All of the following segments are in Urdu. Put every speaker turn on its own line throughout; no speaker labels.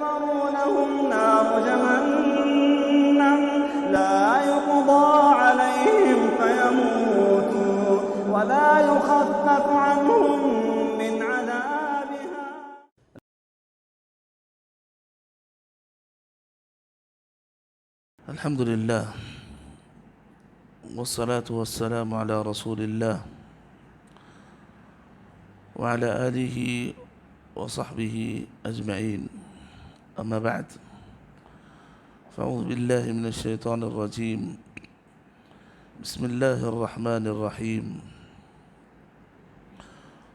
كفروا لهم نار جهنم لا يقضى عليهم فيموتوا ولا يخفف عنهم من عذابها.
الحمد لله والصلاة والسلام على رسول الله وعلى آله وصحبه أجمعين. أما بعد، فأعوذ بالله من الشيطان الرجيم. بسم الله الرحمن الرحيم.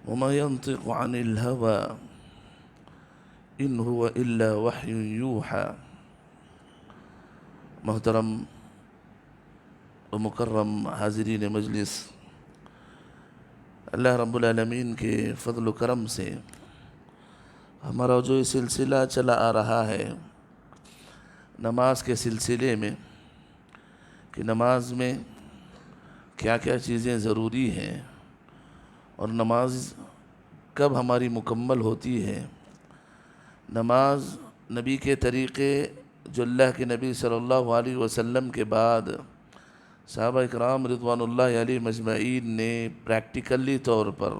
وما ينطق عن الهوى إن هو إلا وحي يوحى. محترم و مکرم حاضرین مجلس، اللہ رب العالمین کے فضل و کرم سے ہمارا جو یہ سلسلہ چلا آ رہا ہے نماز کے سلسلے میں، کہ نماز میں کیا کیا چیزیں ضروری ہیں اور نماز کب ہماری مکمل ہوتی ہے، نماز نبی کے طریقے جو اللہ کے نبی صلی اللہ علیہ وسلم کے بعد صحابہ اکرام رضوان اللہ علیہ مجمعین نے پریکٹیکلی طور پر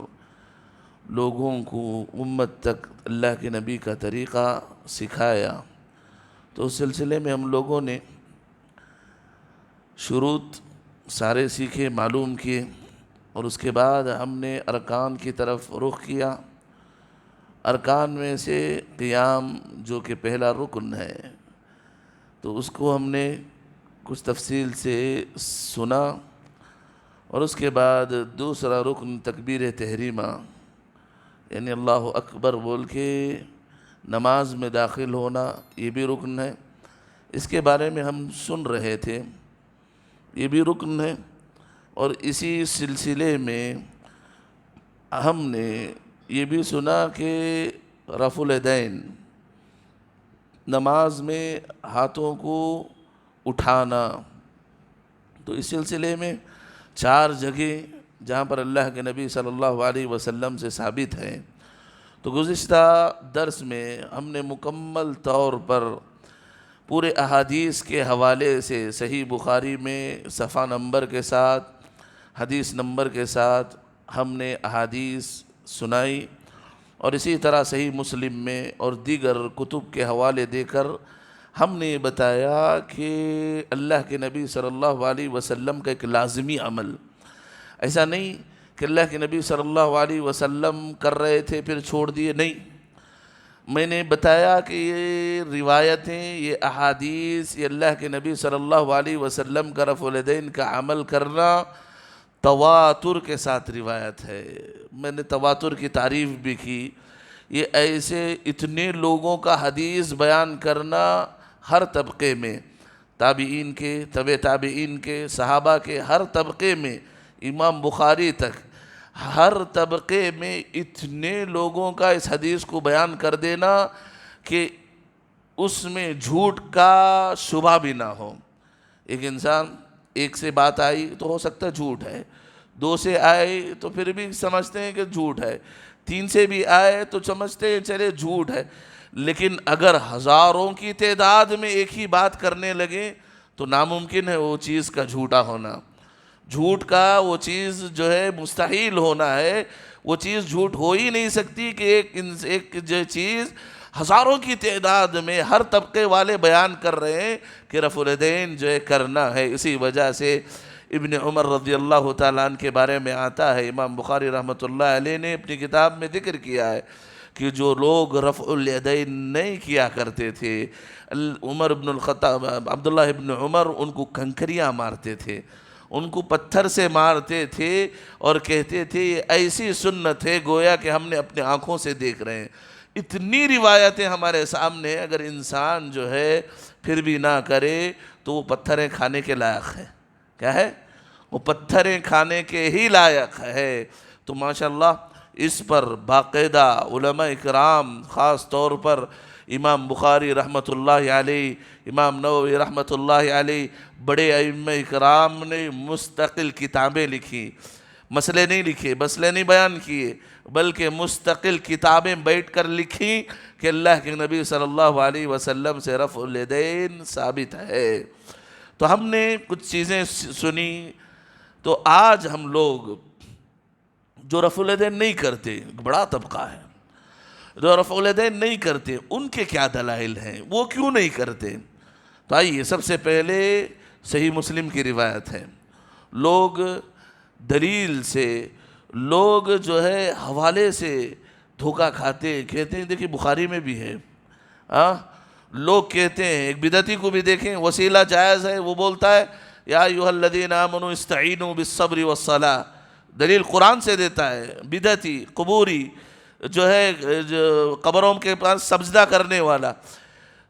لوگوں کو، امت تک اللہ کے نبی کا طریقہ سکھایا، تو اس سلسلے میں ہم لوگوں نے شروط سارے سیکھے، معلوم کیے، اور اس کے بعد ہم نے ارکان کی طرف رخ کیا۔ ارکان میں سے قیام جو کہ پہلا رکن ہے، تو اس کو ہم نے کچھ تفصیل سے سنا، اور اس کے بعد دوسرا رکن تکبیر تحریمہ، یعنی اللہ اکبر بول کے نماز میں داخل ہونا، یہ بھی رکن ہے۔ اس کے بارے میں ہم سن رہے تھے، یہ بھی رکن ہے۔ اور اسی سلسلے میں ہم نے یہ بھی سنا کہ رفع الیدین، نماز میں ہاتھوں کو اٹھانا، تو اس سلسلے میں 4 جگہ جہاں پر اللہ کے نبی صلی اللہ علیہ وسلم سے ثابت ہے۔ تو گزشتہ درس میں ہم نے مکمل طور پر پورے احادیث کے حوالے سے صحیح بخاری میں صفحہ نمبر کے ساتھ، حدیث نمبر کے ساتھ ہم نے احادیث سنائی، اور اسی طرح صحیح مسلم میں اور دیگر کتب کے حوالے دے کر ہم نے یہ بتایا کہ اللہ کے نبی صلی اللہ علیہ وسلم کا ایک لازمی عمل، ایسا نہیں کہ اللہ کے نبی صلی اللہ علیہ وسلم کر رہے تھے پھر چھوڑ دیے، نہیں، میں نے بتایا کہ یہ روایتیں، یہ احادیث، یہ اللہ کے نبی صلی اللہ علیہ وسلم کا رفع الیدین کا عمل کرنا تواتر کے ساتھ روایت ہے۔ میں نے تواتر کی تعریف بھی کی، یہ ایسے اتنے لوگوں کا حدیث بیان کرنا، ہر طبقے میں، تابعین کے، تبع تابعین کے، صحابہ کے، ہر طبقے میں، امام بخاری تک، ہر طبقے میں اتنے لوگوں کا اس حدیث کو بیان کر دینا کہ اس میں جھوٹ کا شبہ بھی نہ ہو۔ ایک انسان، ایک سے بات آئی تو ہو سکتا ہے جھوٹ ہے، 2 سے آئے تو پھر بھی سمجھتے ہیں کہ جھوٹ ہے، 3 سے بھی آئے تو سمجھتے ہیں چلے جھوٹ ہے، لیکن اگر ہزاروں کی تعداد میں ایک ہی بات کرنے لگے تو ناممکن ہے وہ چیز کا جھوٹا ہونا، جھوٹ کا وہ چیز جو ہے مستحیل ہونا ہے، وہ چیز جھوٹ ہو ہی نہیں سکتی کہ ایک جو چیز ہزاروں کی تعداد میں ہر طبقے والے بیان کر رہے ہیں کہ رفع الیدین جو ہے کرنا ہے۔ اسی وجہ سے ابن عمر رضی اللہ تعالیٰ عنہ کے بارے میں آتا ہے، امام بخاری رحمۃ اللہ علیہ نے اپنی کتاب میں ذکر کیا ہے کہ جو لوگ رفع الیدین نہیں کیا کرتے تھے، عمر بن الخطاب، عبداللہ ابن عمر ان کو کنکریاں مارتے تھے، ان کو پتھر سے مارتے تھے، اور کہتے تھے یہ ایسی سنت ہے گویا کہ ہم نے اپنے آنکھوں سے دیکھ رہے ہیں۔ اتنی روایتیں ہمارے سامنے، اگر انسان جو ہے پھر بھی نہ کرے تو وہ پتھریں کھانے کے لائق ہے۔ کیا ہے؟ وہ پتھریں کھانے کے ہی لائق ہے۔ تو ماشاءاللہ اس پر باقاعدہ علماء اکرام، خاص طور پر امام بخاری رحمۃ اللہ علیہ، امام نووی رحمۃ اللہ علیہ، بڑے ائمہ اکرام نے مستقل کتابیں لکھی، مسئلے نہیں لکھے، مسئلے نہیں بیان کیے، بلکہ مستقل کتابیں بیٹھ کر لکھی کہ اللہ کے نبی صلی اللہ علیہ وسلم سے رفع الیدین ثابت ہے۔ تو ہم نے کچھ چیزیں سنی، تو آج ہم لوگ جو رفع الیدین نہیں کرتے، بڑا طبقہ ہے جو رفع الیدین نہیں کرتے، ان کے کیا دلائل ہیں، وہ کیوں نہیں کرتے؟ تو آئیے سب سے پہلے صحیح مسلم کی روایت ہے۔ لوگ دلیل سے، لوگ جو ہے حوالے سے دھوکہ کھاتے ہیں، کہتے ہیں دیکھیں بخاری میں بھی ہے، لوگ کہتے ہیں، ایک بدعتی کو بھی دیکھیں، وسیلہ جائز ہے، وہ بولتا ہے یا ایھا الذین آمنوا استعینوا بالصبر والصلاۃ، دلیل قرآن سے دیتا ہے۔ بدعتی، قبوری جو ہے، قبروں کے پاس سجدہ کرنے والا،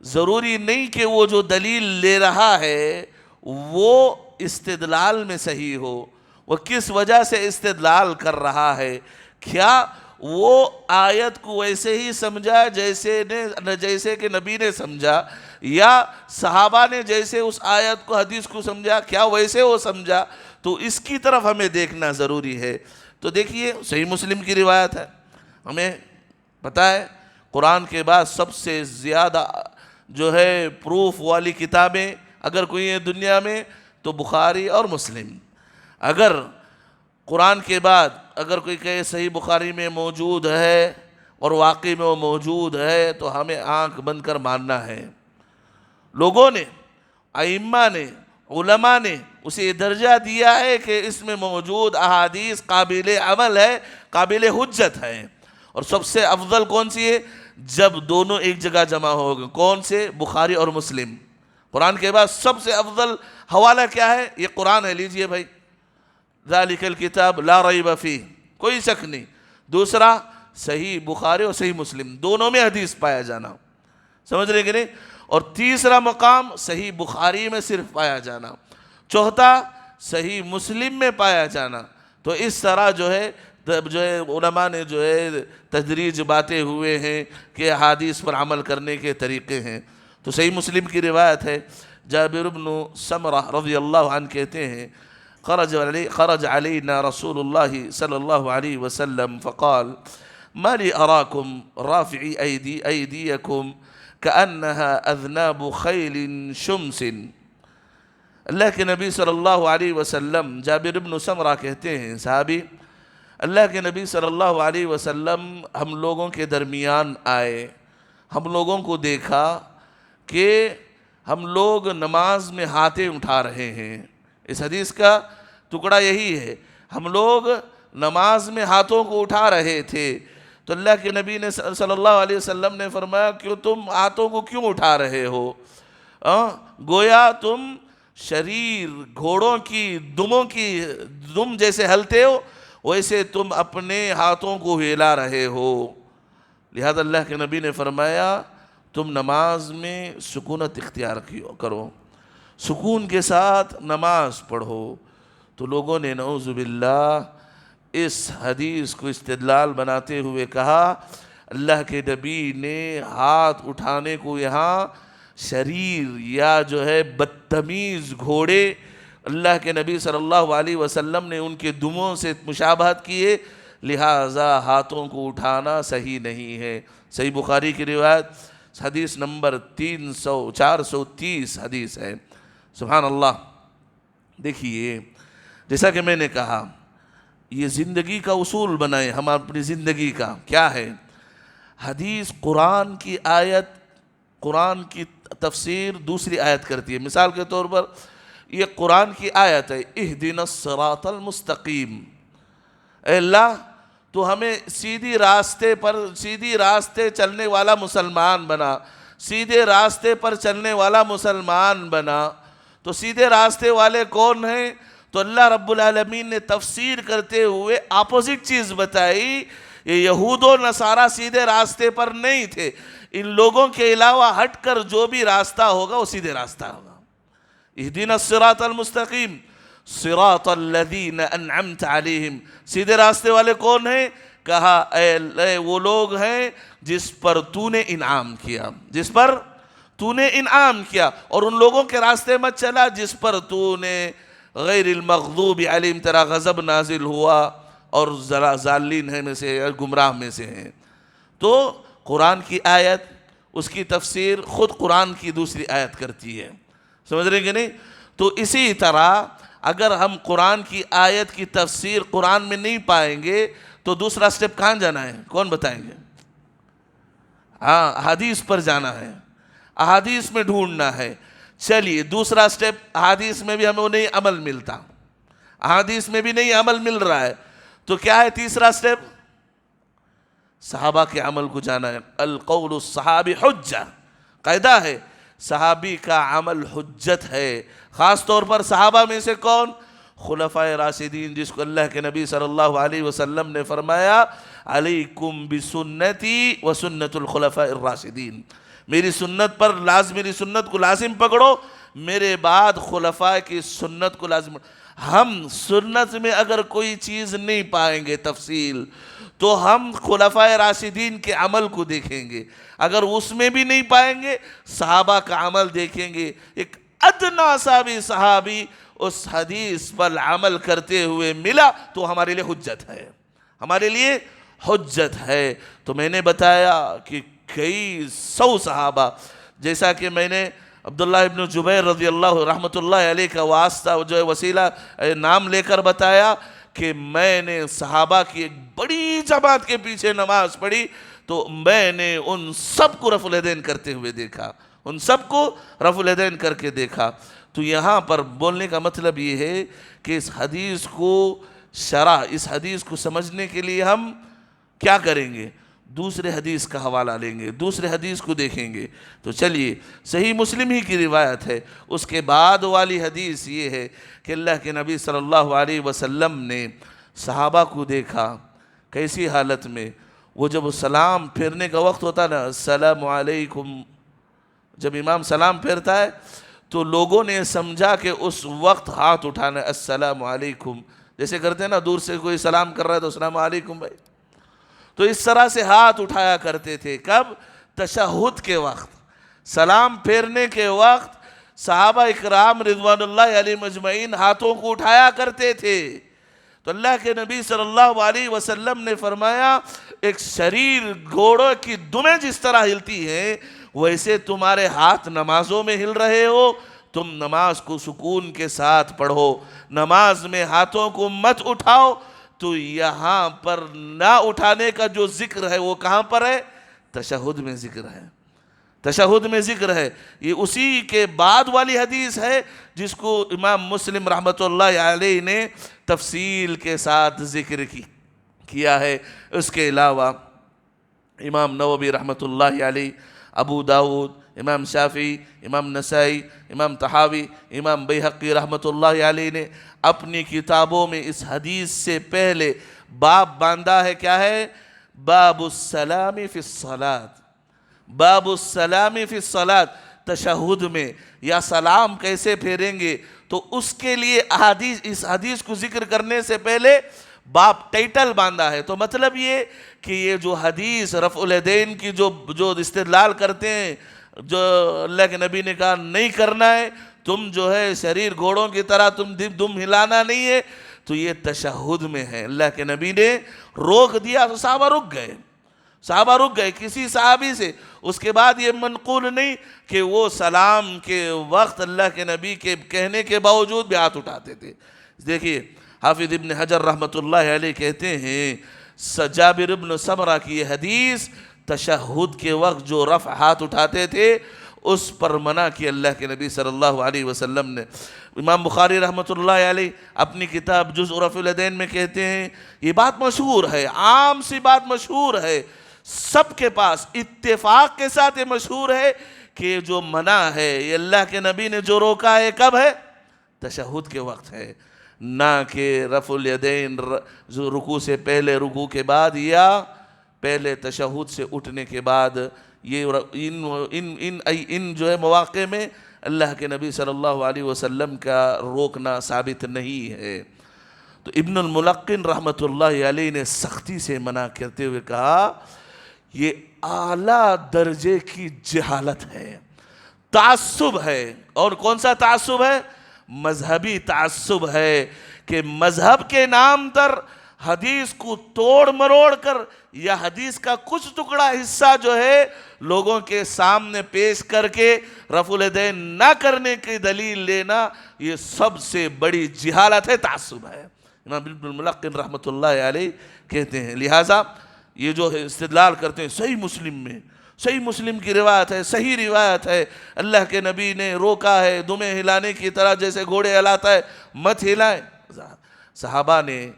ضروری نہیں کہ وہ جو دلیل لے رہا ہے وہ استدلال میں صحیح ہو، وہ کس وجہ سے استدلال کر رہا ہے، کیا وہ آیت کو ویسے ہی سمجھا جیسے کہ نبی نے سمجھا، یا صحابہ نے جیسے اس آیت کو حدیث کو سمجھا، کیا ویسے وہ سمجھا؟ تو اس کی طرف ہمیں دیکھنا ضروری ہے۔ تو دیکھیے صحیح مسلم کی روایت ہے، ہمیں پتہ ہے قرآن کے بعد سب سے زیادہ جو ہے پروف والی کتابیں اگر کوئی ہے دنیا میں تو بخاری اور مسلم۔ اگر قرآن کے بعد اگر کوئی کہے صحیح بخاری میں موجود ہے اور واقعی میں وہ موجود ہے تو ہمیں آنکھ بند کر ماننا ہے۔ لوگوں نے، ائمہ نے، علماء نے اسے درجہ دیا ہے کہ اس میں موجود احادیث قابل عمل ہے، قابل حجت ہے۔ اور سب سے افضل کون سی ہے؟ جب دونوں ایک جگہ جمع ہو گئے۔ کون سے؟ بخاری اور مسلم۔ قرآن کے بعد سب سے افضل حوالہ کیا ہے؟ یہ قرآن ہے، لیجئے بھائی، ذالک الکتاب لا ریب فیہ، کوئی شک نہیں۔ دوسرا صحیح بخاری اور صحیح مسلم، دونوں میں حدیث پایا جانا، سمجھ رہے کہ نہیں؟ اور تیسرا مقام صحیح بخاری میں صرف پایا جانا، چوتھا صحیح مسلم میں پایا جانا۔ تو اس طرح جو ہے علماء نے جو ہے تدریج باتیں ہوئے ہیں کہ احادیث پر عمل کرنے کے طریقے ہیں۔ تو صحیح مسلم کی روایت ہے، جابر بن سمرہ رضی اللہ عنہ کہتے ہیں خرج علینا رسول اللہ صلی اللہ علیہ وسلم فقال ما لی اراکم رافعی ایدیکم کأنها اذناب خیل شمس۔ اللہ کے نبی صلی اللہ علیہ وسلم، جابر بن سمرہ کہتے ہیں صحابی، اللہ کے نبی صلی اللہ علیہ وسلم ہم لوگوں کے درمیان آئے، ہم لوگوں کو دیکھا کہ ہم لوگ نماز میں ہاتھیں اٹھا رہے ہیں۔ اس حدیث کا ٹکڑا یہی ہے، ہم لوگ نماز میں ہاتھوں کو اٹھا رہے تھے۔ تو اللہ کے نبی نے صلی اللہ علیہ وسلم نے فرمایا کہ تم ہاتھوں کو کیوں اٹھا رہے ہو؟ گویا تم شریر گھوڑوں کی دموں کی دم جیسے ہلتے ہو، ویسے تم اپنے ہاتھوں کو ہلا رہے ہو۔ لہذا اللہ کے نبی نے فرمایا تم نماز میں سکونت اختیار کرو، سکون کے ساتھ نماز پڑھو۔ تو لوگوں نے نعوذ باللہ اس حدیث کو استدلال بناتے ہوئے کہا اللہ کے نبی نے ہاتھ اٹھانے کو یہاں شریر یا جو ہے بدتمیز گھوڑے، اللہ کے نبی صلی اللہ علیہ وسلم نے ان کے دموں سے مشابہت کیے، لہٰذا ہاتھوں کو اٹھانا صحیح نہیں ہے۔ صحیح بخاری کی روایت حدیث نمبر 430 حدیث ہے۔ سبحان اللہ۔ دیکھیے جیسا کہ میں نے کہا یہ زندگی کا اصول بنائیں، ہم اپنی زندگی کا کیا ہے؟ حدیث قرآن کی آیت، قرآن کی تفسیر دوسری آیت کرتی ہے۔ مثال کے طور پر یہ قرآن کی آیت ہے اہدنا الصراط المستقیم، اے اللہ تو ہمیں سیدھی راستے چلنے والا مسلمان بنا، سیدھے راستے پر چلنے والا مسلمان بنا۔ تو سیدھے راستے والے کون ہیں؟ تو اللہ رب العالمین نے تفسیر کرتے ہوئے اپوزٹ چیز بتائی، یہ یہود و نصارہ سیدھے راستے پر نہیں تھے، ان لوگوں کے علاوہ ہٹ کر جو بھی راستہ ہوگا وہ سیدھے راستہ ہوگا۔ اہدنا الصراط المستقیم صراط الذین انعمت علیہم، سیدھے راستے والے کون ہیں؟ کہا اے وہ لوگ ہیں جس پر تو نے انعام کیا، جس پر تو نے انعام کیا، اور ان لوگوں کے راستے مت چلا جس پر تو نے غیر المغضوب علیہم، تیرا غضب نازل ہوا اور ضالین میں سے، گمراہ میں سے ہیں۔ تو قرآن کی آیت، اس کی تفسیر خود قرآن کی دوسری آیت کرتی ہے، سمجھ رہے کہ نہیں؟ تو اسی طرح اگر ہم قرآن کی آیت کی تفسیر قرآن میں نہیں پائیں گے تو دوسرا سٹیپ کہاں جانا ہے؟ کون بتائیں گے؟ ہاں، احادیث پر جانا ہے، احادیث میں ڈھونڈنا ہے۔ چلیے دوسرا سٹیپ، احادیث میں بھی ہمیں نہیں عمل ملتا، احادیث میں بھی نہیں عمل مل رہا ہے، تو کیا ہے تیسرا سٹیپ؟ صحابہ کے عمل کو جانا ہے۔ القول الصحابی حجہ، قاعدہ ہے، صحابی کا عمل حجت ہے۔ خاص طور پر صحابہ میں سے کون؟ خلفائے راشدین، جس کو اللہ کے نبی صلی اللہ علیہ وسلم نے فرمایا علیکم بسنتی وسنت الخلفاء الراشدین، میری سنت پر میری سنت کو لازم پکڑو، میرے بعد خلفاء کی سنت کو لازم پکڑو۔ ہم سنت میں اگر کوئی چیز نہیں پائیں گے تفصیل، تو ہم خلفاء راشدین کے عمل کو دیکھیں گے، اگر اس میں بھی نہیں پائیں گے صحابہ کا عمل دیکھیں گے۔ ایک ادنا سا بھی صحابی اس حدیث پر عمل کرتے ہوئے ملا تو ہمارے لیے حجت ہے، ہمارے لیے حجت ہے۔ تو میں نے بتایا کہ کئی سو صحابہ، جیسا کہ میں نے عبداللہ ابن جبیر رضی اللہ رحمۃ اللہ علیہ کا واسطہ جو ہے وسیلہ نام لے کر بتایا کہ میں نے صحابہ کی ایک بڑی جماعت کے پیچھے نماز پڑھی تو میں نے ان سب کو رفع الیدین کرتے ہوئے دیکھا، ان سب کو رفع الیدین کر کے دیکھا۔ تو یہاں پر بولنے کا مطلب یہ ہے کہ اس حدیث کو شرح، اس حدیث کو سمجھنے کے لیے ہم کیا کریں گے؟ دوسرے حدیث کا حوالہ لیں گے، دوسرے حدیث کو دیکھیں گے۔ تو چلیے، صحیح مسلم ہی کی روایت ہے، اس کے بعد والی حدیث یہ ہے کہ اللہ کے نبی صلی اللہ علیہ وسلم نے صحابہ کو دیکھا کیسی حالت میں؟ وہ جب سلام پھیرنے کا وقت ہوتا نا، السلام علیکم، جب امام سلام پھیرتا ہے تو لوگوں نے سمجھا کہ اس وقت ہاتھ اٹھانا، السلام علیکم، جیسے کرتے ہیں نا، دور سے کوئی سلام کر رہا ہے تو السلام علیکم بھائی، تو اس طرح سے ہاتھ اٹھایا کرتے تھے۔ کب؟ تشہد کے وقت، سلام پھیرنے کے وقت صحابہ اکرام رضوان اللہ علیہم اجمعین ہاتھوں کو اٹھایا کرتے تھے۔ تو اللہ کے نبی صلی اللہ علیہ وسلم نے فرمایا ایک شریر گھوڑوں کی دمیں جس طرح ہلتی ہیں ویسے تمہارے ہاتھ نمازوں میں ہل رہے ہو، تم نماز کو سکون کے ساتھ پڑھو، نماز میں ہاتھوں کو مت اٹھاؤ۔ تو یہاں پر نہ اٹھانے کا جو ذکر ہے وہ کہاں پر ہے؟ تشہد میں ذکر ہے، تشہد میں ذکر ہے۔ یہ اسی کے بعد والی حدیث ہے جس کو امام مسلم رحمۃ اللہ علیہ نے تفصیل کے ساتھ ذکر کیا ہے۔ اس کے علاوہ امام نووی رحمۃ اللہ علیہ، ابو داود، امام شافعی، امام نسائی، امام طحاوی، امام بیہقی رحمۃ اللہ علیہ نے اپنی کتابوں میں اس حدیث سے پہلے باب باندھا ہے۔ کیا ہے؟ باب السلام فی الصلاۃ، باب السلام فی الصلاۃ، تشہد میں یا سلام کیسے پھیریں گے، تو اس کے لیے اس حدیث کو ذکر کرنے سے پہلے باب ٹائٹل باندھا ہے۔ تو مطلب یہ کہ یہ جو حدیث رفع الیدین کی جو استدلال کرتے ہیں، جو اللہ کے نبی نے کہا نہیں کرنا ہے، تم جو ہے شریر گھوڑوں کی طرح تم دم ہلانا نہیں ہے، تو یہ تشہد میں ہے۔ اللہ کے نبی نے روک دیا تو صحابہ رک گئے، صحابہ رک گئے کسی صحابی سے۔ اس کے بعد یہ منقول نہیں کہ وہ سلام کے وقت اللہ کے نبی کے کہنے کے باوجود بھی ہاتھ اٹھاتے تھے۔ دیکھیے حافظ ابن حجر رحمۃ اللہ علیہ کہتے ہیں جابر ابن سمرہ کی یہ حدیث تشہد کے وقت جو رفع ہاتھ اٹھاتے تھے اس پر منع کی اللہ کے نبی صلی اللہ علیہ وسلم نے۔ امام بخاری رحمۃ اللہ علیہ اپنی کتاب جزء رفع الیدین میں کہتے ہیں یہ بات مشہور ہے، عام سی بات مشہور ہے، سب کے پاس اتفاق کے ساتھ یہ مشہور ہے کہ جو منع ہے یہ اللہ کے نبی نے جو روکا ہے کب ہے؟ تشہد کے وقت ہے، نہ کہ رفع الیدین رکوع سے پہلے، رکوع کے بعد، یا پہلے تشہد سے اٹھنے کے بعد۔ یہ ان جو ہے مواقع میں اللہ کے نبی صلی اللہ علیہ وسلم کا روکنا ثابت نہیں ہے۔ تو ابن الملقن رحمۃ اللہ علیہ نے سختی سے منع کرتے ہوئے کہا یہ اعلیٰ درجے کی جہالت ہے، تعصب ہے۔ اور کون سا تعصب ہے؟ مذہبی تعصب ہے کہ مذہب کے نام پر حدیث کو توڑ مروڑ کر یا حدیث کا کچھ ٹکڑا حصہ جو ہے لوگوں کے سامنے پیش کر کے رفع الیدین نہ کرنے کی دلیل لینا، یہ سب سے بڑی جہالت ہے، تعصب ہے۔ امام ابن الملقن رحمۃ اللہ علیہ کہتے ہیں، لہٰذا یہ جو استدلال کرتے ہیں صحیح مسلم میں، صحیح مسلم کی روایت ہے، صحیح روایت ہے، اللہ کے نبی نے روکا ہے دمیں ہلانے کی طرح، جیسے گھوڑے ہلاتا ہے مت ہلائیں۔ صحابہ نے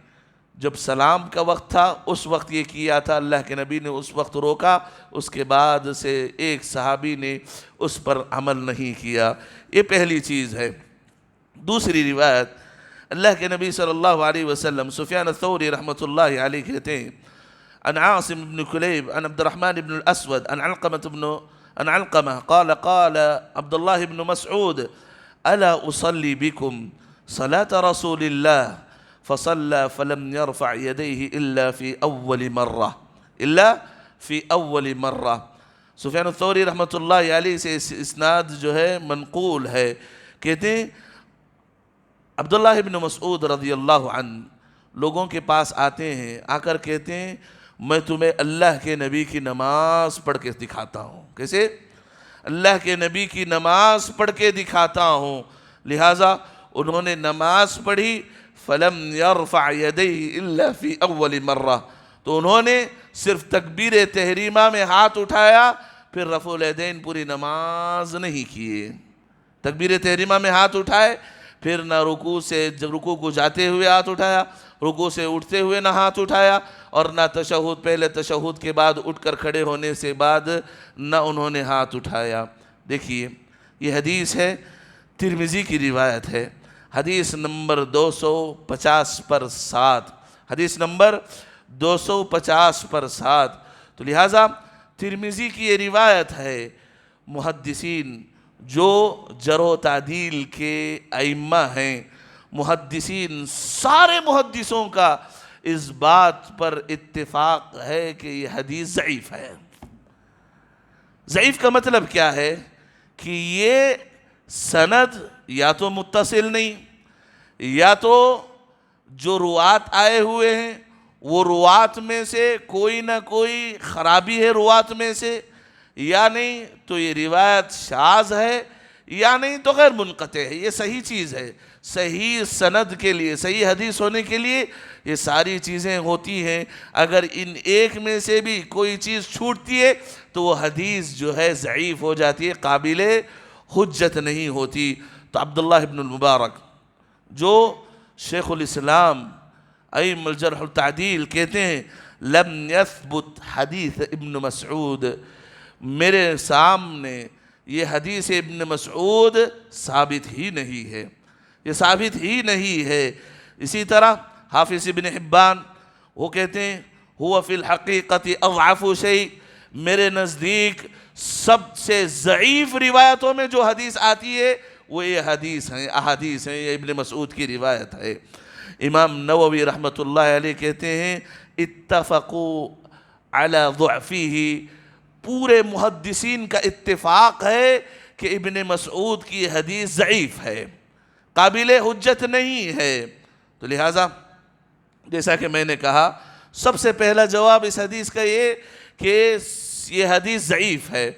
جب سلام کا وقت تھا اس وقت یہ کیا تھا، اللہ کے نبی نے اس وقت روکا، اس کے بعد سے ایک صحابی نے اس پر عمل نہیں کیا۔ یہ پہلی چیز ہے۔ دوسری روایت، اللہ کے نبی صلی اللہ علیہ وسلم، سفیان الثوری رحمۃ اللہ علیہ کہتے ہیں، عن عاصم بن كليب عن عبد الرحمن بن الأسود عن علقمة قال قال عبد الله بن مسعود ألا أصلي بكم صلاة رسول الله فصلى فلم يرفع يديه إلا في أول مرة۔ سفیان الثوری رحمۃ اللہ علیہ سے اسناد جو ہے منقول ہے، کہتے ہیں عبداللہ ابن مسعود رضی اللہ عنہ لوگوں کے پاس آتے ہیں، آ کر کہتے ہیں میں تمہیں اللہ کے نبی کی نماز پڑھ کے دکھاتا ہوں۔ کیسے؟ اللہ کے نبی کی نماز پڑھ کے دکھاتا ہوں۔ لہٰذا انہوں نے نماز پڑھی، فلم يرفع يديه الا في اول مرہ، تو انہوں نے صرف تکبیر تحریمہ میں ہاتھ اٹھایا، پھر رفع الیدین پوری نماز نہیں کیے۔ تکبیر تحریمہ میں ہاتھ اٹھائے، پھر نہ رکوع سے رکوع کو جاتے ہوئے ہاتھ اٹھایا، رکوع سے اٹھتے ہوئے نہ ہاتھ اٹھایا، اور نہ تشہد پہلے تشہد کے بعد اٹھ کر کھڑے ہونے سے بعد نہ انہوں نے ہاتھ اٹھایا۔ دیکھیے یہ حدیث ہے، ترمذی کی روایت ہے، حدیث نمبر 250 پر 7، حدیث نمبر 250 پر 7۔ تو لہٰذا ترمذی کی یہ روایت ہے۔ محدثین جو جرح و تعدیل کے ائمہ ہیں، محدثین سارے محدثوں کا اس بات پر اتفاق ہے کہ یہ حدیث ضعیف ہے۔ ضعیف کا مطلب کیا ہے؟ کہ یہ سند یا تو متصل نہیں، یا تو جو روات آئے ہوئے ہیں وہ روات میں سے کوئی نہ کوئی خرابی ہے روات میں سے، یا نہیں تو یہ روایت شاذ ہے، یا نہیں تو غیر منقطع ہے۔ یہ صحیح چیز ہے۔ صحیح سند کے لیے، صحیح حدیث ہونے کے لیے یہ ساری چیزیں ہوتی ہیں۔ اگر ان ایک میں سے بھی کوئی چیز چھوٹتی ہے تو وہ حدیث جو ہے ضعیف ہو جاتی ہے، قابل حجت نہیں ہوتی۔ تو عبداللہ ابن المبارک جو شیخ الاسلام ائمہ الجرح التعدیل کہتے ہیں لم یثبت حدیث ابن مسعود، میرے سامنے یہ حدیث ابن مسعود ثابت ہی نہیں ہے، یہ ثابت ہی نہیں ہے۔ اسی طرح حافظ ابن حبان وہ کہتے ہیں هو فی الحقیقت اضعف شیء، میرے نزدیک سب سے ضعیف روایتوں میں جو حدیث آتی ہے وہ یہ حدیث ہیں، احادیث ہیں، یہ ابن مسعود کی روایت ہے۔ امام نووی رحمۃ اللہ علیہ کہتے ہیں اتفقوا علی ضعفہ، پورے محدثین کا اتفاق ہے کہ ابن مسعود کی حدیث ضعیف ہے، قابل حجت نہیں ہے۔ تو لہٰذا جیسا کہ میں نے کہا، سب سے پہلا جواب اس حدیث کا یہ کہ یہ حدیث ضعیف ہے۔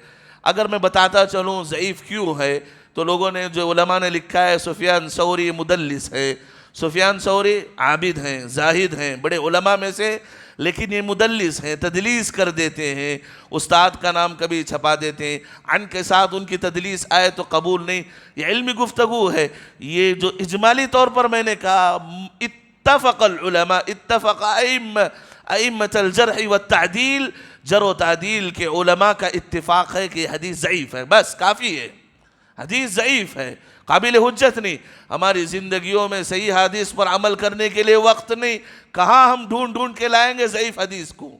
اگر میں بتاتا چلوں ضعیف کیوں ہے تو لوگوں نے، جو علماء نے لکھا ہے سفیان ثوری مدلس ہے۔ سفیان ثوری عابد ہیں، زاہد ہیں، بڑے علماء میں سے، لیکن یہ مدلس ہیں، تدلیس کر دیتے ہیں، استاد کا نام کبھی چھپا دیتے ہیں، عن کے ساتھ ان کی تدلیس آئے تو قبول نہیں۔ یہ علمی گفتگو ہے۔ یہ جو اجمالی طور پر میں نے کہا اتفق العلماء، اتفق ائمۃ الجرح والتعدیل، جرح و تعدیل کے علماء کا اتفاق ہے کہ یہ حدیث ضعیف ہے، بس کافی ہے، حدیث ضعیف ہے، قابل حجت نہیں۔ ہماری زندگیوں میں صحیح حدیث پر عمل کرنے کے لیے وقت نہیں، کہاں ہم ڈھونڈ کے لائیں گے ضعیف حدیث کو،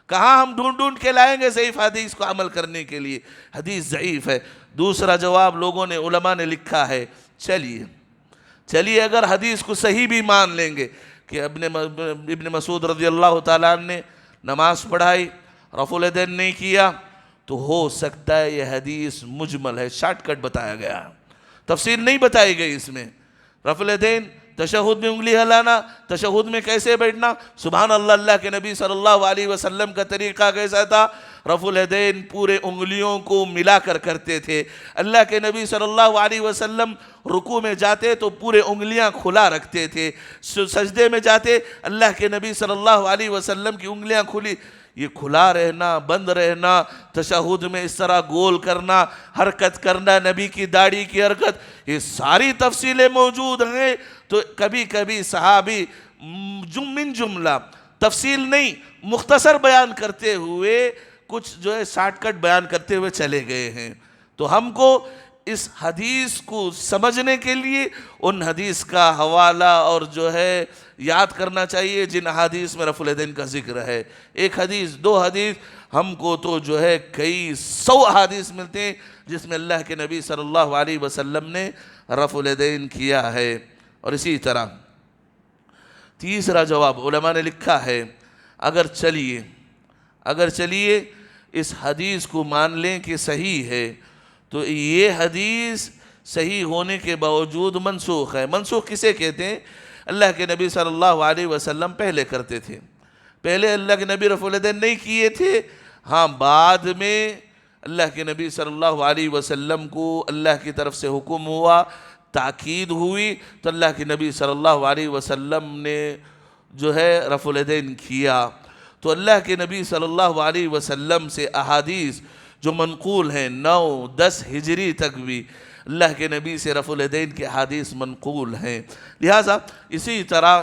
کہاں ہم ڈھونڈ کے لائیں گے ضعیف حدیث کو عمل کرنے کے لیے؟ حدیث ضعیف ہے۔ دوسرا جواب لوگوں نے، علماء نے لکھا ہے، چلیے اگر حدیث کو صحیح بھی مان لیں گے کہ ابن مسعود رضی اللہ تعالیٰ عنہ نے نماز پڑھائی، رفع الیدین نہیں کیا، تو ہو سکتا ہے یہ حدیث مجمل ہے، شارٹ کٹ بتایا گیا ہے، تفسیر نہیں بتائی گئی اس میں، رفع الیدین، تشہد میں انگلی ہلانا، تشہد میں کیسے بیٹھنا، سبحان اللہ، اللہ کے نبی صلی اللہ علیہ وسلم کا طریقہ کیسا تھا، رفع الیدین پورے انگلیوں کو ملا کر کرتے تھے۔ اللہ کے نبی صلی اللہ علیہ وسلم رکوع میں جاتے تو پورے انگلیاں کھلا رکھتے تھے، سجدے میں جاتے اللہ کے نبی صلی اللہ علیہ وسلم کی انگلیاں کھلی، یہ کھلا رہنا، بند رہنا، تشہد میں اس طرح گول کرنا، حرکت کرنا، نبی کی داڑھی کی حرکت، یہ ساری تفصیلیں موجود ہیں۔ تو کبھی کبھی صحابی من جملہ تفصیل نہیں، مختصر بیان کرتے ہوئے کچھ جو ہے شارٹ کٹ بیان کرتے ہوئے چلے گئے ہیں۔ تو ہم کو اس حدیث کو سمجھنے کے لیے ان حدیث کا حوالہ اور جو ہے یاد کرنا چاہیے جن حدیث میں رفع الیدین کا ذکر ہے۔ ایک حدیث، دو حدیث، ہم کو تو جو ہے کئی سو حدیث ملتے ہیں جس میں اللہ کے نبی صلی اللہ علیہ وسلم نے رفع الیدین کیا ہے۔ اور اسی طرح تیسرا جواب علماء نے لکھا ہے، اگر چلیے اس حدیث کو مان لیں کہ صحیح ہے تو یہ حدیث صحیح ہونے کے باوجود منسوخ ہے۔ منسوخ کسے کہتے ہیں؟ اللہ کے نبی صلی اللہ علیہ وسلم پہلے کرتے تھے، پہلے اللہ کے نبی رفع الیدین نہیں کیے تھے، ہاں بعد میں اللہ کے نبی صلی اللہ علیہ وسلم کو اللہ کی طرف سے حکم ہوا، تاکید ہوئی تو اللہ کے نبی صلی اللہ علیہ وسلم نے جو ہے رفع الیدین کیا۔ تو اللہ کے نبی صلی اللہ علیہ وسلم سے احادیث جو منقول ہیں 9-10 ہجری تک بھی اللہ کے نبی سے رفع الیدین کے احادیث منقول ہیں۔ لہٰذا اسی طرح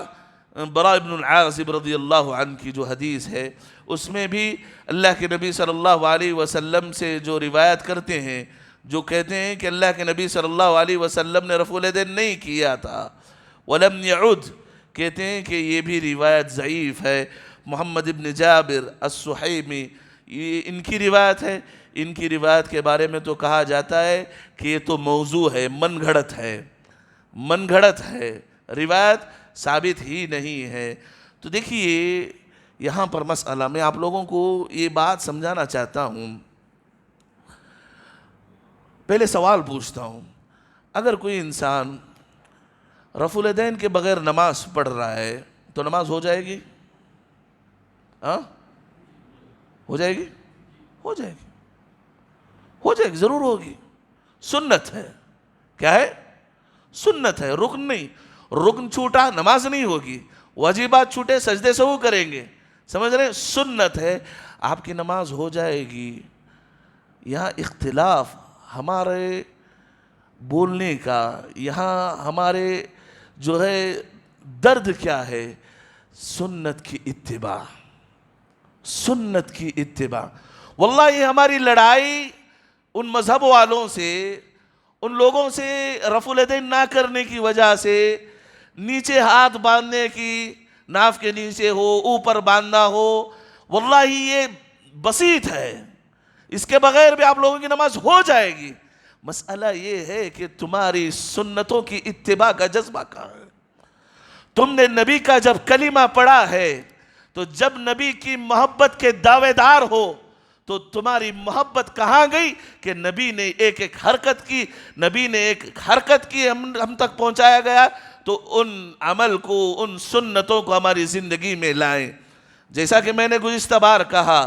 براء بن العازب رضی اللہ عنہ کی جو حدیث ہے اس میں بھی اللہ کے نبی صلی اللہ علیہ وسلم سے جو روایت کرتے ہیں، جو کہتے ہیں کہ اللہ کے نبی صلی اللہ علیہ وسلم نے رفع الیدین نہیں کیا تھا، وَلَمْ يَعُدْ، کہتے ہیں کہ یہ بھی روایت ضعیف ہے۔ محمد ابن جابر السحیمی یہ ان کی روایت ہے، ان کی روایت کے بارے میں تو کہا جاتا ہے کہ یہ تو موضوع ہے، من گھڑت ہے، روایت ثابت ہی نہیں ہے۔ تو دیکھیے یہاں پر مسئلہ میں آپ لوگوں کو یہ بات سمجھانا چاہتا ہوں۔ پہلے سوال پوچھتا ہوں، اگر کوئی انسان رفع الیدین کے بغیر نماز پڑھ رہا ہے تو نماز ہو جائے گی؟ ہو جائے گی؟ ہو جائے گی، ضرور ہوگی۔ سنت ہے، کیا ہے؟ سنت ہے، رکن نہیں۔ رکن چھوٹا نماز نہیں ہوگی، واجبات چھوٹے سجدے سہو کریں گے، سمجھ رہے ہیں؟ سنت ہے، آپ کی نماز ہو جائے گی۔ یہاں اختلاف ہمارے بولنے کا، یہاں ہمارے جو ہے درد کیا ہے؟ سنت کی اتباع، سنت کی اتباع۔ واللہ یہ ہماری لڑائی ان مذہب والوں سے، ان لوگوں سے رفع الیدین نہ کرنے کی وجہ سے، نیچے ہاتھ باندھنے کی، ناف کے نیچے ہو، اوپر باندھنا ہو، واللہ یہ بسیط ہے، اس کے بغیر بھی آپ لوگوں کی نماز ہو جائے گی۔ مسئلہ یہ ہے کہ تمہاری سنتوں کی اتباع کا جذبہ کہاں ہے؟ تم نے نبی کا جب کلمہ پڑھا ہے تو جب نبی کی محبت کے دعوے دار ہو تو تمہاری محبت کہاں گئی کہ نبی نے ایک حرکت کی، نبی نے ایک حرکت کی، ہم تک پہنچایا گیا، تو ان عمل کو، ان سنتوں کو ہماری زندگی میں لائیں۔ جیسا کہ میں نے گزشتہ بار کہا،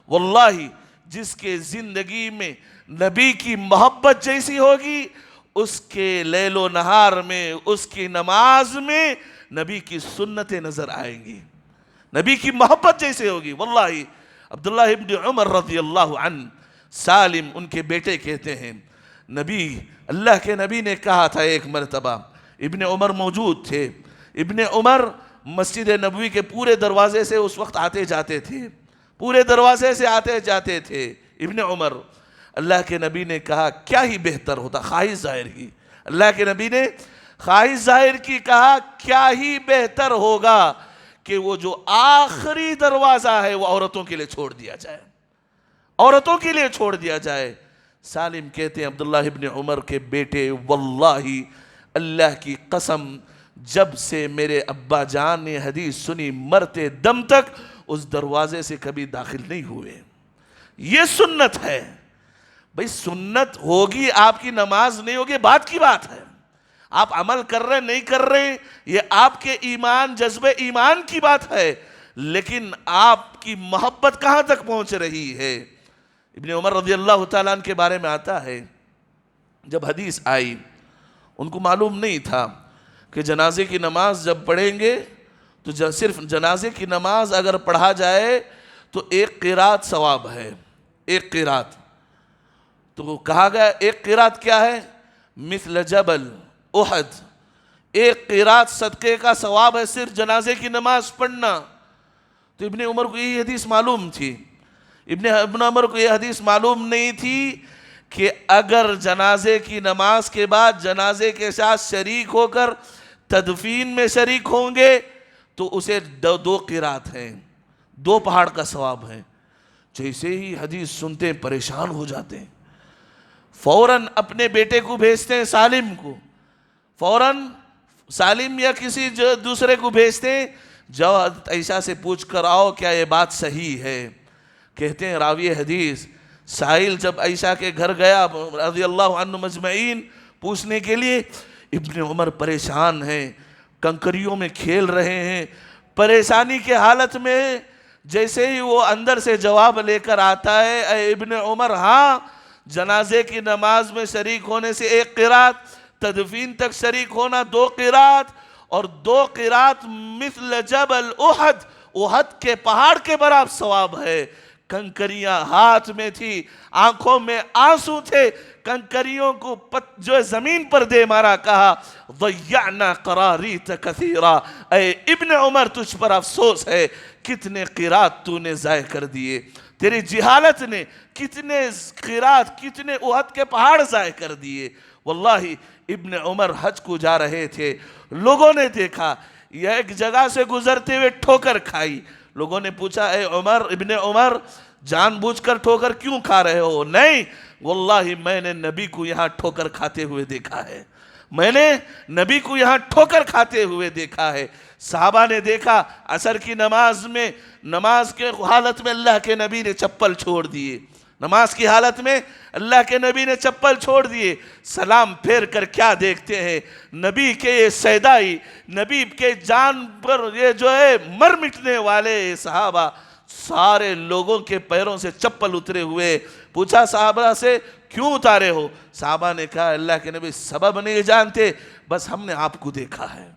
واللہ جس کے زندگی میں نبی کی محبت جیسی ہوگی، اس کے لیل و نہار میں، اس کی نماز میں نبی کی سنتیں نظر آئیں گی، نبی کی محبت جیسے ہوگی۔ واللہ عبداللہ ابن عمر رضی اللہ عنہ، سالم ان کے بیٹے کہتے ہیں، اللہ کے نبی نے کہا تھا ایک مرتبہ، ابن عمر موجود تھے، ابن عمر مسجد نبوی کے پورے دروازے سے اس وقت آتے جاتے تھے، پورے دروازے سے آتے جاتے تھے ابن عمر۔ اللہ کے نبی نے کہا کیا ہی بہتر ہوتا، خواہش ظاہر کی، اللہ کے نبی نے خواہش ظاہر کی، کہا کیا ہی بہتر ہوگا کہ وہ جو آخری دروازہ ہے وہ عورتوں کے لیے چھوڑ دیا جائے، عورتوں کے لیے چھوڑ دیا جائے۔ سالم کہتے ہیں عبداللہ ابن عمر کے بیٹے، واللہ اللہ کی قسم جب سے میرے ابا جان نے حدیث سنی مرتے دم تک اس دروازے سے کبھی داخل نہیں ہوئے۔ یہ سنت ہے بھئی، سنت ہوگی، آپ کی نماز نہیں ہوگی، بات کی بات ہے۔ آپ عمل کر رہے نہیں کر رہے یہ آپ کے ایمان جذب ایمان کی بات ہے، لیکن آپ کی محبت کہاں تک پہنچ رہی ہے۔ ابن عمر رضی اللہ تعالیٰ عنہ کے بارے میں آتا ہے، جب حدیث آئی ان کو معلوم نہیں تھا کہ جنازے کی نماز جب پڑھیں گے تو صرف جنازے کی نماز اگر پڑھا جائے تو ایک قرات ثواب ہے، ایک قرات۔ تو کہا گیا ایک قرات کیا ہے؟ مثل جبل احد، ایک قرات صدقے کا ثواب ہے صرف جنازے کی نماز پڑھنا۔ تو ابن عمر کو یہ حدیث معلوم تھی، ابن عمر کو یہ حدیث معلوم نہیں تھی کہ اگر جنازے کی نماز کے بعد جنازے کے ساتھ شریک ہو کر تدفین میں شریک ہوں گے تو اسے دو قرات ہیں، 2 پہاڑ کا ثواب ہے۔ جیسے ہی حدیث سنتے ہیں پریشان ہو جاتے ہیں، فوراً اپنے بیٹے کو بھیجتے ہیں سالم کو، فوراً سالم یا کسی دوسرے کو بھیجتے ہیں، جاؤ حضرت عائشہ سے پوچھ کر آؤ کیا یہ بات صحیح ہے۔ کہتے ہیں راوی حدیث سائل جب عائشہ کے گھر گیا رضی اللہ عنہ مجمعین پوچھنے کے لیے، ابن عمر پریشان ہیں، کنکریوں میں کھیل رہے ہیں، پریشانی کے حالت میں جیسے ہی وہ اندر سے جواب لے کر آتا ہے، اے ابن عمر ہاں جنازے کی نماز میں شریک ہونے سے 1 قرات، تدفین تک شریک ہونا 2 قرات، اور 2 قرات مثل جبل احد، احد کے پہاڑ کے برابر ثواب ہے۔ کنکریاں ہاتھ میں تھی، آنکھوں میں آنسو تھے، کنکریوں کو جو زمین پر دے مارا، کہا ضیعنا قراریت کثیرا، اے ابن عمر تجھ پر افسوس ہے، کتنے قرات تو نے ضائع کر دیے، تیری جہالت نے کتنے قرات، کتنے احد کے پہاڑ ضائع کر دیے۔ واللہ ابن عمر حج کو جا رہے تھے، لوگوں نے دیکھا یہ ایک جگہ سے گزرتے ہوئے ٹھوکر کھائی، لوگوں نے پوچھا اے عمر، ابن عمر جان بوجھ کر ٹھوکر کیوں کھا رہے ہو؟ نہیں واللہ میں نے نبی کو یہاں ٹھوکر کھاتے ہوئے دیکھا ہے، میں نے نبی کو یہاں ٹھوکر کھاتے ہوئے دیکھا ہے۔ صحابہ نے دیکھا عصر کی نماز میں، نماز کے حالت میں اللہ کے نبی نے چپل چھوڑ دیے، نماز کی حالت میں اللہ کے نبی نے چپل چھوڑ دیے، سلام پھیر کر کیا دیکھتے ہیں؟ نبی کے یہ سیدائی، نبی کے جان پر یہ جو ہے مر مٹنے والے صحابہ، سارے لوگوں کے پیروں سے چپل اترے ہوئے۔ پوچھا صحابہ سے کیوں اتارے ہو؟ صحابہ نے کہا اللہ کے نبی سبب نہیں جانتے، بس ہم نے آپ کو دیکھا ہے،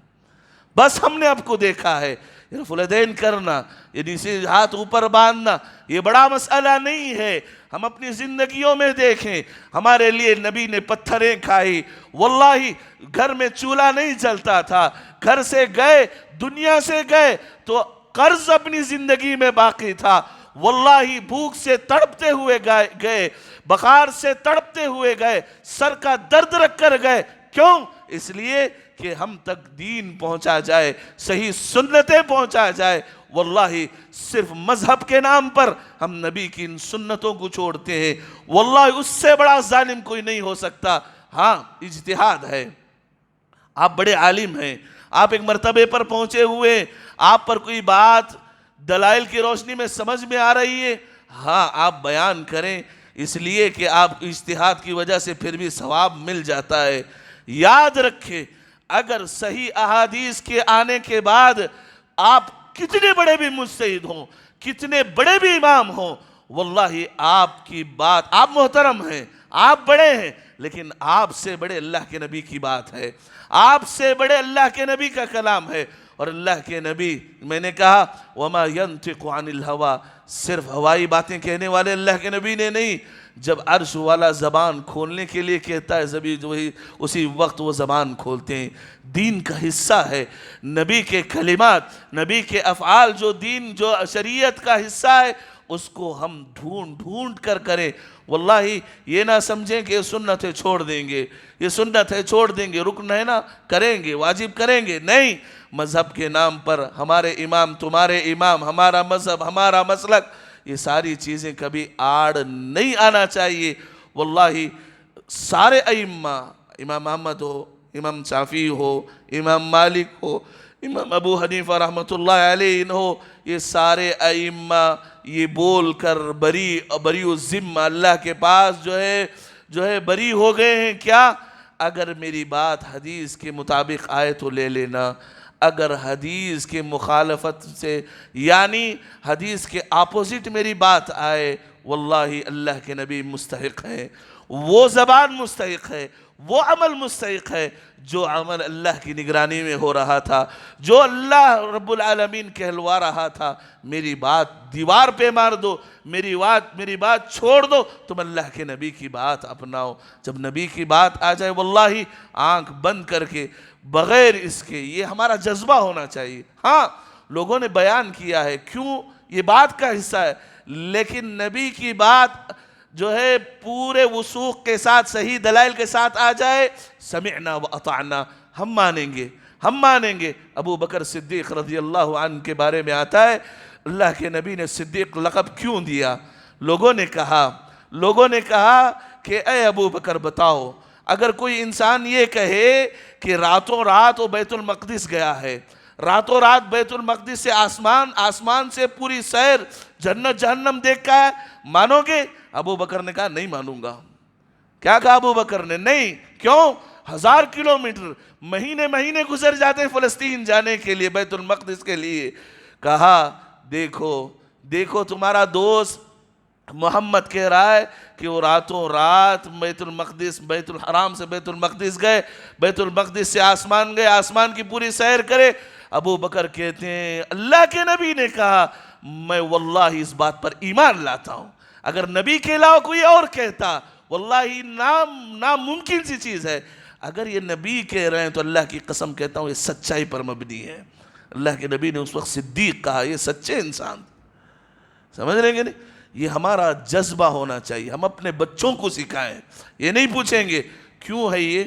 بس ہم نے آپ کو دیکھا ہے۔ رفع الیدین کرنا، یعنی ہاتھ اوپر باندھنا، یہ بڑا مسئلہ نہیں ہے۔ ہم اپنی زندگیوں میں دیکھیں، ہمارے لیے نبی نے پتھریں کھائی، واللہ گھر میں چولہا نہیں جلتا تھا، گھر سے گئے، دنیا سے گئے تو قرض اپنی زندگی میں باقی تھا، واللہ بھوک سے تڑپتے ہوئے گئے، بخار سے تڑپتے ہوئے گئے، سر کا درد رکھ کر گئے۔ کیوں؟ اس لیے کہ ہم تک دین پہنچا جائے، صحیح سنتیں پہنچا جائے۔ واللہ صرف مذہب کے نام پر ہم نبی کی ان سنتوں کو چھوڑتے ہیں، واللہ اس سے بڑا ظالم کوئی نہیں ہو سکتا۔ ہاں اجتہاد ہے، آپ بڑے عالم ہیں، آپ ایک مرتبے پر پہنچے ہوئے، آپ پر کوئی بات دلائل کی روشنی میں سمجھ میں آ رہی ہے، ہاں آپ بیان کریں، اس لیے کہ آپ کو اجتہاد کی وجہ سے پھر بھی ثواب مل جاتا ہے۔ یاد رکھیں اگر صحیح احادیث کے آنے کے بعد آپ کتنے بڑے بھی مجتہد ہوں، کتنے بڑے بھی امام ہوں، واللہ آپ کی بات، آپ محترم ہیں، آپ بڑے ہیں، لیکن آپ سے بڑے اللہ کے نبی کی بات ہے، آپ سے بڑے اللہ کے نبی کا کلام ہے۔ اور اللہ کے نبی، میں نے کہا وَمَا يَنْتِقُ عَنِ الْهَوَىٰ، صرف ہوائی باتیں کہنے والے اللہ کے نبی نے نہیں، جب عرش والا زبان کھولنے کے لیے کہتا ہے اسی وقت وہ زبان کھولتے ہیں۔ دین کا حصہ ہے، نبی کے کلمات، نبی کے افعال جو دین، جو شریعت کا حصہ ہے، اس کو ہم ڈھونڈ ڈھونڈ کر کریں۔ واللہ یہ نہ سمجھیں کہ یہ سنت ہے چھوڑ دیں گے، یہ سنت ہے چھوڑ دیں گے، رکن ہے نا کریں گے، واجب کریں گے، نہیں۔ مذہب کے نام پر ہمارے امام، تمہارے امام، ہمارا مذہب، ہمارا مسلک، یہ ساری چیزیں کبھی آڑ نہیں آنا چاہیے۔ واللہ سارے ائمہ، امام احمد ہو، امام شافعی ہو، امام مالک ہو، امام ابو حنیفہ رحمۃ اللہ علیہ ہو، یہ سارے ائمہ یہ بول کر بری الذمہ اللہ کے پاس جو ہے بری ہو گئے ہیں۔ کیا؟ اگر میری بات حدیث کے مطابق آئے تو لے لینا، اگر حدیث کے مخالفت سے یعنی حدیث کے اپوزٹ میری بات آئے، واللہ اللہ کے نبی مستحق ہیں، وہ زبان مستحق ہے، وہ عمل مستحق ہے جو عمل اللہ کی نگرانی میں ہو رہا تھا، جو اللہ رب العالمین کہلوا رہا تھا۔ میری بات دیوار پہ مار دو، میری بات چھوڑ دو، تم اللہ کے نبی کی بات اپناؤ۔ جب نبی کی بات آ جائے واللہ آنکھ بند کر کے، بغیر اس کے، یہ ہمارا جذبہ ہونا چاہیے۔ ہاں لوگوں نے بیان کیا ہے، کیوں یہ بات کا حصہ ہے، لیکن نبی کی بات جو ہے پورے وثوق کے ساتھ صحیح دلائل کے ساتھ آ جائے، سمعنا و اطعنا، ہم مانیں گے۔ ابو بکر صدیق رضی اللہ عنہ کے بارے میں آتا ہے، اللہ کے نبی نے صدیق لقب کیوں دیا؟ لوگوں نے کہا کہ اے ابو بکر بتاؤ، اگر کوئی انسان یہ کہے کہ راتوں رات وہ بیت المقدس گیا ہے، راتوں رات بیت المقدس سے آسمان سے پوری سیر جنت جہنم دیکھ کا ہے، مانو گے؟ ابو بکر نے کہا نہیں مانوں گا۔ کیا کہا ابو بکر نے؟ نہیں۔ کیوں؟ 1000 کلومیٹر مہینے گزر جاتے ہیں فلسطین جانے کے لیے، بیت المقدس کے لیے۔ کہا دیکھو تمہارا دوست محمد کہہ رہا ہے کہ وہ راتوں رات بیت الحرام سے بیت المقدس گئے، بیت المقدس سے آسمان گئے، آسمان کی پوری سیر کرے۔ ابو بکر کہتے ہیں اللہ کے نبی نے کہا میں واللہ اس بات پر ایمان لاتا ہوں، اگر نبی کے علاوہ کوئی اور کہتا واللہ ناممکن سی چیز ہے، اگر یہ نبی کہہ رہے ہیں تو اللہ کی قسم کہتا ہوں یہ سچائی پر مبنی ہے۔ اللہ کے نبی نے اس وقت صدیق کہا، یہ سچے انسان، سمجھ رہے ہیں نہیں؟ یہ ہمارا جذبہ ہونا چاہیے، ہم اپنے بچوں کو سکھائیں۔ یہ نہیں پوچھیں گے کیوں ہے یہ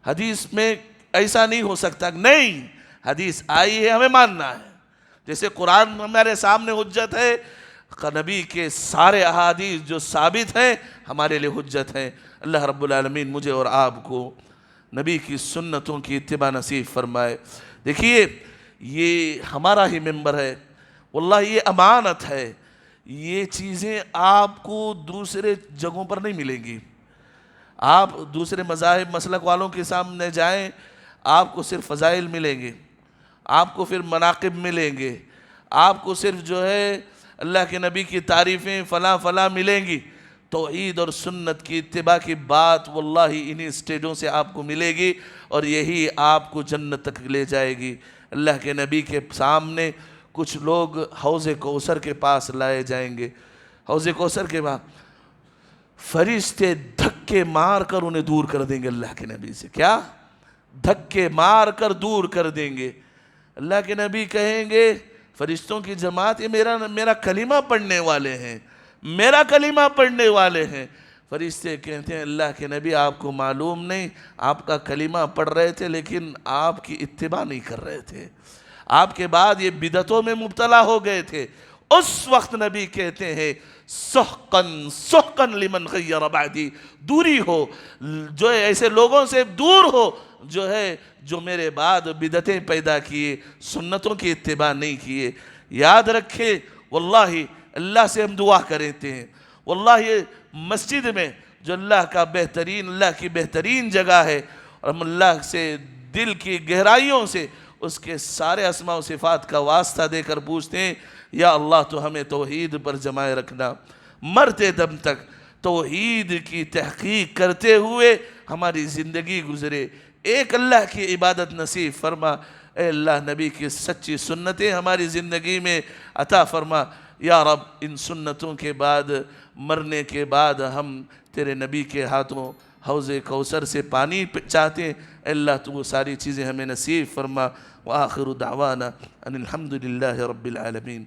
حدیث میں ایسا نہیں ہو سکتا، نہیں، حدیث آئی ہے ہمیں ماننا ہے۔ جیسے قرآن ہمارے سامنے حجت ہے، نبی کے سارے احادیث جو ثابت ہیں ہمارے لیے حجت ہیں۔ اللہ رب العالمین مجھے اور آپ کو نبی کی سنتوں کی اتباع نصیب فرمائے۔ دیکھیے یہ ہمارا ہی ممبر ہے، واللہ یہ امانت ہے، یہ چیزیں آپ کو دوسرے جگہوں پر نہیں ملیں گی۔ آپ دوسرے مذاہب مسلک والوں کے سامنے جائیں، آپ کو صرف فضائل ملیں گے، آپ کو پھر مناقب ملیں گے، آپ کو صرف جو ہے اللہ کے نبی کی تعریفیں فلاں ملیں گی۔ توحید اور سنت کی اتباع کی بات واللہ انہی سٹیجوں سے آپ کو ملے گی، اور یہی آپ کو جنت تک لے جائے گی۔ اللہ کے نبی کے سامنے کچھ لوگ حوض کوثر کے پاس لائے جائیں گے، حوض کوثر کے بعد فرشتے دھکے مار کر انہیں دور کر دیں گے اللہ کے نبی سے۔ کیا؟ دھکے مار کر دور کر دیں گے۔ اللہ کے نبی کہیں گے فرشتوں کی جماعت یہ میرا کلمہ پڑھنے والے ہیں، میرا کلمہ پڑھنے والے ہیں۔ فرشتے کہتے ہیں اللہ کے نبی آپ کو معلوم نہیں، آپ کا کلمہ پڑھ رہے تھے لیکن آپ کی اتباع نہیں کر رہے تھے، آپ کے بعد یہ بدعتوں میں مبتلا ہو گئے تھے۔ اس وقت نبی کہتے ہیں سحقن سحقن لمن غیر بعدی، دوری ہو، جو ایسے لوگوں سے دور ہو جو میرے بعد بدعتیں پیدا کیے، سنتوں کی اتباع نہیں کیے۔ یاد رکھیں واللہ اللہ سے ہم دعا کرتے ہیں، واللہ یہ مسجد میں جو اللہ کی بہترین جگہ ہے، اور ہم اللہ سے دل کی گہرائیوں سے اس کے سارے اسماء و صفات کا واسطہ دے کر پوچھتے ہیں یا اللہ تو ہمیں توحید پر جمائے رکھنا، مرتے دم تک توحید کی تحقیق کرتے ہوئے ہماری زندگی گزرے، ایک اللہ کی عبادت نصیب فرما۔ اے اللہ نبی کی سچی سنتیں ہماری زندگی میں عطا فرما یا رب۔ ان سنتوں کے بعد مرنے کے بعد ہم تیرے نبی کے ہاتھوں حوض کوثر سے پانی چاہتے ہیں، اے اللہ تو وہ ساری چیزیں ہمیں نصیب فرما۔ وآخر دعوانا ان الحمد للہ رب العالمین۔